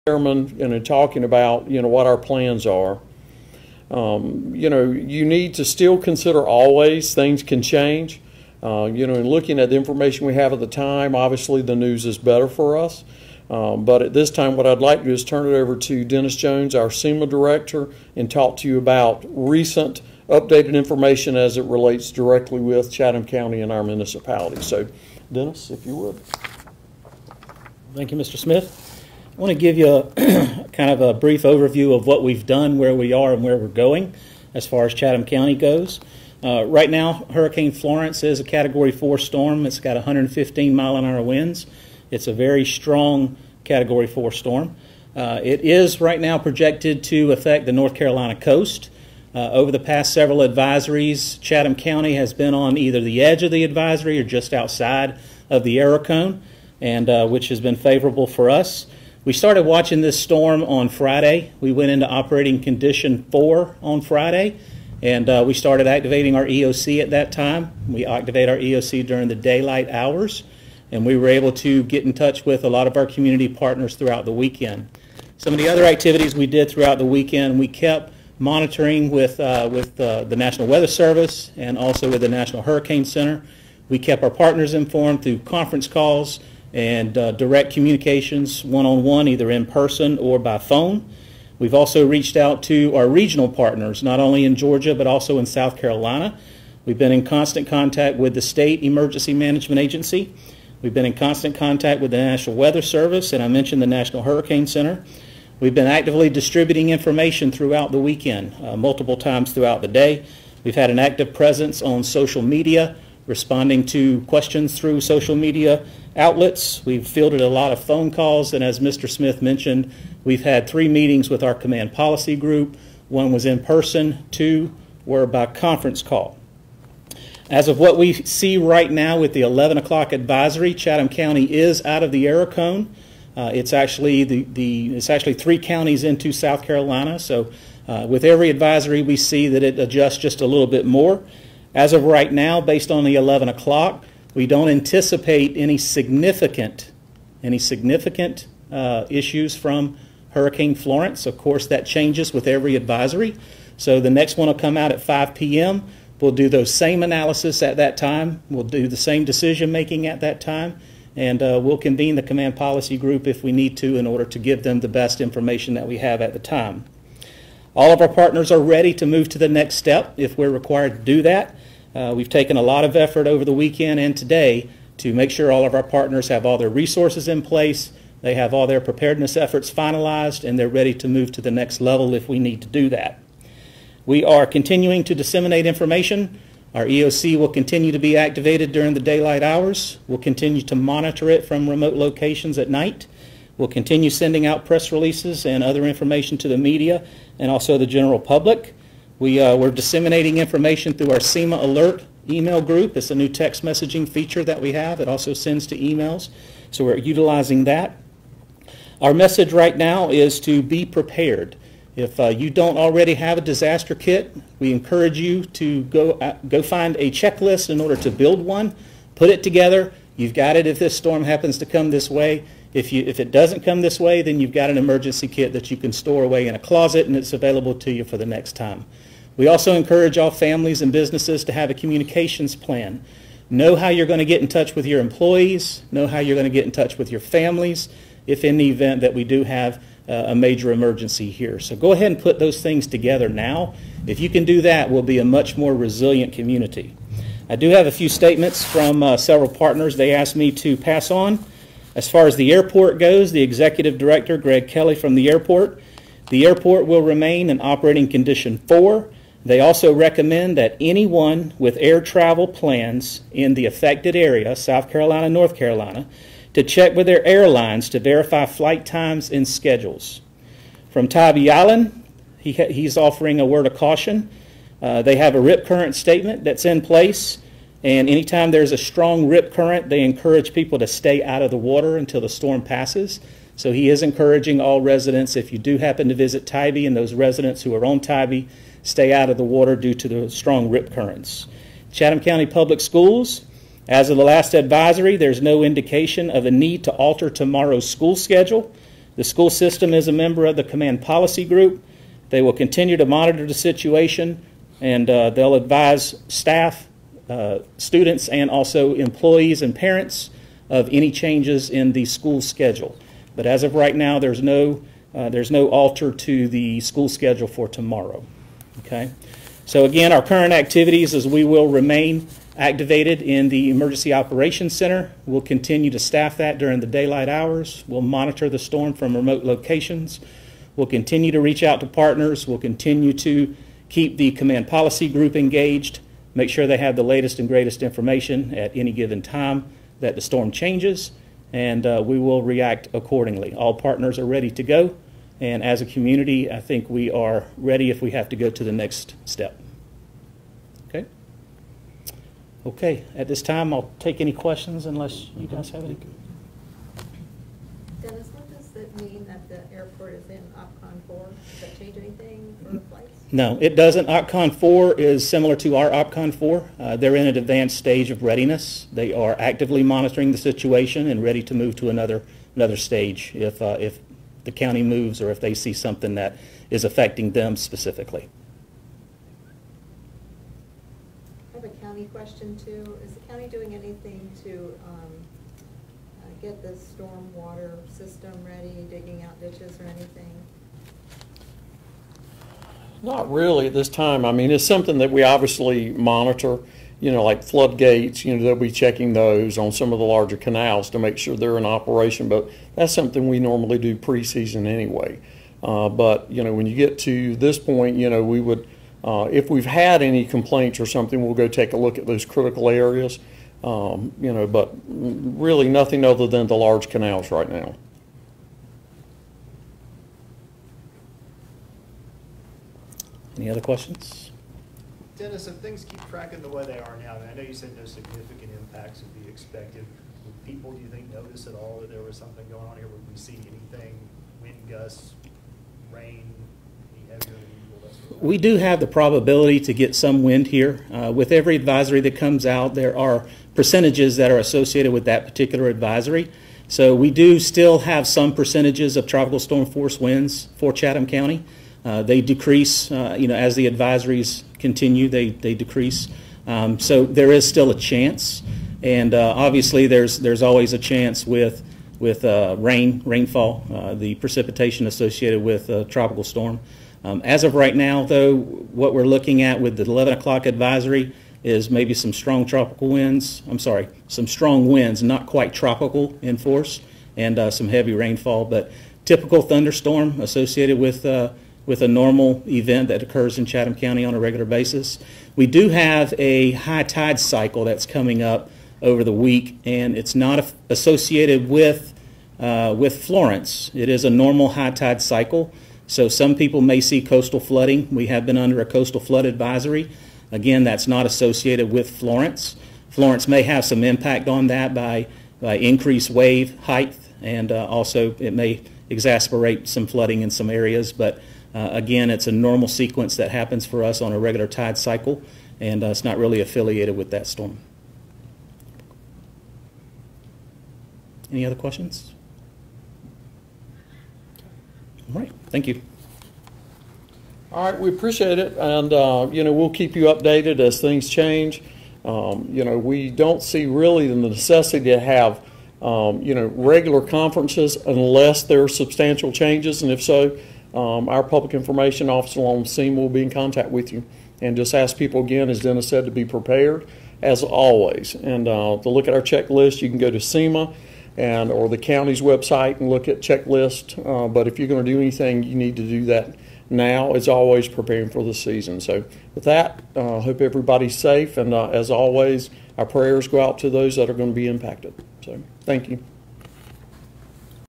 chairman, talking about, what our plans are. You need to still consider always things can change. In looking at the information we have at the time, obviously the news is better for us. But at this time, what I'd like to do is turn it over to Dennis Jones, our CEMA director, and talk to you about recent updated information as it relates directly with Chatham County and our municipality. So, Dennis, if you would. Thank you, Mr. Smith. I want to give you kind of a brief overview of what we've done, where we are, and where we're going as far as Chatham County goes. Right now, Hurricane Florence is a Category 4 storm. It's got 115 mile-an-hour winds. It's a very strong Category 4 storm. It is right now projected to affect the North Carolina coast. Over the past several advisories, Chatham County has been on either the edge of the advisory or just outside of the error cone, and which has been favorable for us. We started watching this storm on Friday. We went into operating condition 4 on Friday, and we started activating our EOC at that time. We activate our EOC during the daylight hours, and we were able to get in touch with a lot of our community partners throughout the weekend. Some of the other activities we did throughout the weekend, we kept monitoring with the National Weather Service and also with the National Hurricane Center. We kept our partners informed through conference calls and direct communications one-on-one, either in person or by phone. We've also reached out to our regional partners, not only in Georgia but also in South Carolina. We've been in constant contact with the State Emergency Management Agency. We've been in constant contact with the National Weather Service, and I mentioned the National Hurricane Center. We've been actively distributing information throughout the weekend, multiple times throughout the day. We've had an active presence on social media, responding to questions through social media outlets. We've fielded a lot of phone calls, and as Mr. Smith mentioned, we've had 3 meetings with our command policy group. 1 was in person, 2 were by conference call. As of what we see right now with the 11 o'clock advisory, Chatham County is out of the error cone. It's actually it's actually 3 counties into South Carolina. So with every advisory, we see that it adjusts just a little bit more. As of right now, based on the 11 o'clock, we don't anticipate any significant issues from Hurricane Florence. Of course, that changes with every advisory. So the next one will come out at 5 p.m. We'll do those same analysis at that time. We'll do the same decision making at that time. And we'll convene the command policy group if we need to in order to give them the best information that we have at the time. All of our partners are ready to move to the next step if we're required to do that. We've taken a lot of effort over the weekend and today to make sure all of our partners have all their resources in place, they have all their preparedness efforts finalized, and they're ready to move to the next level if we need to do that. We are continuing to disseminate information. Our EOC will continue to be activated during the daylight hours. We'll continue to monitor it from remote locations at night. We'll continue sending out press releases and other information to the media and also the general public. We're disseminating information through our CEMA Alert email group. It's a new text messaging feature that we have. It also sends to emails, so we're utilizing that. Our message right now is to be prepared. If you don't already have a disaster kit, we encourage you to go find a checklist in order to build one, put it together. You've got it if this storm happens to come this way. If it doesn't come this way, then you've got an emergency kit that you can store away in a closet, and it's available to you for the next time. We also encourage all families and businesses to have a communications plan. Know how you're going to get in touch with your employees. Know how you're going to get in touch with your families if in the event that we do have a major emergency here. So go ahead and put those things together now. If you can do that, we'll be a much more resilient community. I do have a few statements from several partners they asked me to pass on. As far as the airport goes, the Executive Director, Greg Kelly from the airport will remain in operating condition 4. They also recommend that anyone with air travel plans in the affected area, South Carolina, North Carolina, to check with their airlines to verify flight times and schedules. From Tybee Island, he's offering a word of caution. They have a rip current statement that's in place, and anytime there's a strong rip current, they encourage people to stay out of the water until the storm passes. So he is encouraging all residents, if you do happen to visit Tybee, and those residents who are on Tybee, stay out of the water due to the strong rip currents. Chatham County Public Schools, as of the last advisory, there's no indication of a need to alter tomorrow's school schedule. The school system is a member of the command policy group. They will continue to monitor the situation, and they'll advise staff, students, and also employees and parents of any changes in the school schedule. But as of right now, there's no alter to the school schedule for tomorrow. Okay. So again, our current activities is we will remain activated in the Emergency Operations Center. We'll continue to staff that during the daylight hours. We'll monitor the storm from remote locations. We'll continue to reach out to partners. We'll continue to keep the command policy group engaged, make sure they have the latest and greatest information at any given time that the storm changes, and we will react accordingly. All partners are ready to go. And as a community, I think we are ready if we have to go to the next step. Okay? Okay, at this time, I'll take any questions unless you guys have any. Dennis, what does it mean that the airport is in OPCON 4? Does that change anything for the flights? No, it doesn't. OPCON 4 is similar to our OPCON 4. They're in an advanced stage of readiness. They are actively monitoring the situation and ready to move to another stage if the county moves or if they see something that is affecting them specifically. I have a county question too. Is the county doing anything to get the storm water system ready, digging out ditches or anything? Not really at this time. I mean, it's something that we obviously monitor, you know, like floodgates, you know, they'll be checking those on some of the larger canals to make sure they're in operation, but that's something we normally do pre-season anyway. But, you know, when you get to this point, you know, we would, if we've had any complaints or something, we'll go take a look at those critical areas, you know, but really nothing other than the large canals right now. Any other questions? Dennis, if things keep tracking the way they are now, and I know you said no significant impacts would be expected, would people, do you think, notice at all that there was something going on here? Would we see anything, wind gusts, rain, any heavier than usual? We do have the probability to get some wind here. With every advisory that comes out, there are percentages that are associated with that particular advisory. So we do still have some percentages of tropical storm force winds for Chatham County. They decrease, you know, as the advisories continue, they decrease. So there is still a chance, and obviously there's always a chance with rainfall, the precipitation associated with a tropical storm. As of right now, though, what we're looking at with the 11 o'clock advisory is maybe some strong tropical winds. I'm sorry, some strong winds, not quite tropical in force, and some heavy rainfall, but typical thunderstorm associated with a normal event that occurs in Chatham County on a regular basis. We do have a high tide cycle that's coming up over the week, and it's not associated with Florence. It is a normal high tide cycle, so some people may see coastal flooding. We have been under a coastal flood advisory. Again, that's not associated with Florence. Florence may have some impact on that by increased wave height, and also it may exacerbate some flooding in some areas, but again, it's a normal sequence that happens for us on a regular tide cycle, and it's not really affiliated with that storm. Any other questions? All right, thank you. All right, we appreciate it, and you know, we'll keep you updated as things change. You know, we don't see really the necessity to have you know, regular conferences unless there are substantial changes, and if so, our public information officer along with CEMA will be in contact with you, and just ask people again, as Dennis said, to be prepared as always. And to look at our checklist, you can go to CEMA or the county's website and look at checklist. But if you're going to do anything, you need to do that now. As always, preparing for the season. So with that, hope everybody's safe, and as always, our prayers go out to those that are going to be impacted. So thank you.